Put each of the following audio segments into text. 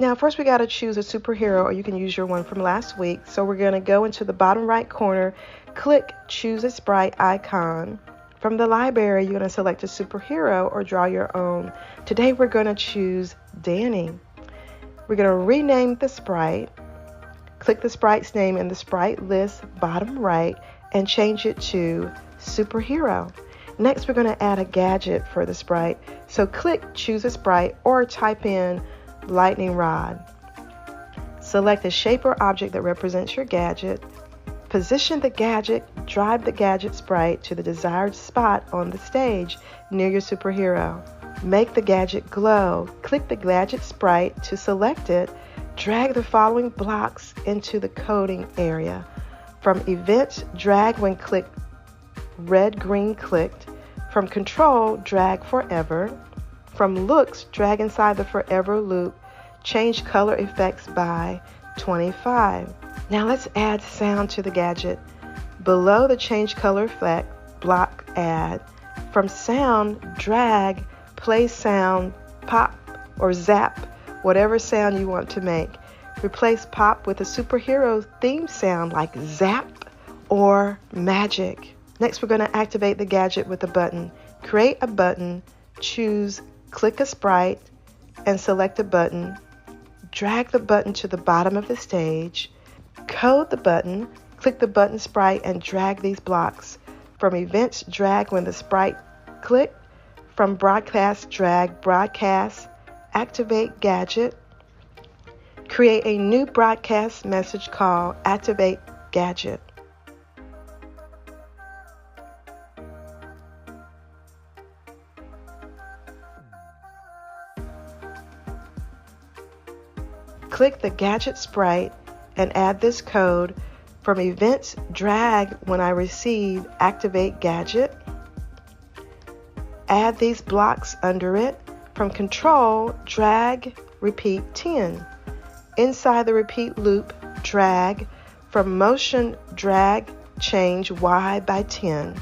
Now, first we got to choose a superhero, or you can use your one from last week. So we're going to go into the bottom right corner, click Choose a Sprite icon. From the library, you're going to select a superhero or draw your own. Today we're going to choose Danny. We're going to rename the sprite. Click the sprite's name in the sprite list, bottom right, and change it to superhero. Next, we're going to add a gadget for the sprite. So click Choose a Sprite or type in lightning rod. Select a shape or object that represents your gadget. Position the gadget, drive the gadget sprite to the desired spot on the stage near your superhero. Make the gadget glow. Click the gadget sprite to select it. Drag the following blocks into the coding area. From Events, drag when clicked, red, green clicked. From Control, drag forever. From Looks, drag inside the forever loop. Change color effects by 25. Now let's add sound to the gadget. Below the change color effect, block add. From Sound, drag, play sound, pop or zap, whatever sound you want to make. Replace pop with a superhero theme sound like zap or magic. Next, we're going to activate the gadget with a button. Create a button, choose Click a Sprite, and select a button. Drag the button to the bottom of the stage. Code the button, click the button sprite, and drag these blocks. From Events, drag when the sprite clicked. From Broadcast, drag broadcast. Activate gadget. Create a new broadcast message called Activate Gadget. Click the gadget sprite and add this code. From Events, drag when I receive Activate Gadget. Add these blocks under it. From Control, drag, repeat 10. Inside the repeat loop, drag. From Motion, drag, change Y by 10.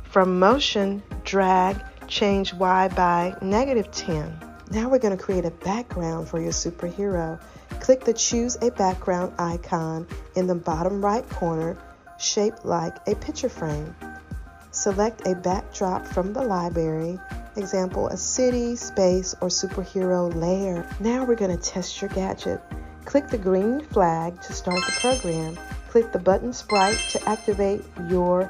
From Motion, drag, change Y by -10. Now we're going to create a background for your superhero. Click the Choose a Background icon in the bottom right corner, shaped like a picture frame. Select a backdrop from the library, example a city, space, or superhero layer. Now we're going to test your gadget. Click the green flag to start the program. Click the button sprite to activate your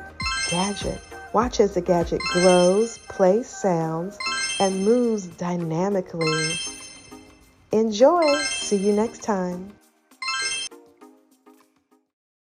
gadget. Watch as the gadget glows, plays sounds, and moves dynamically. Enjoy! See you next time.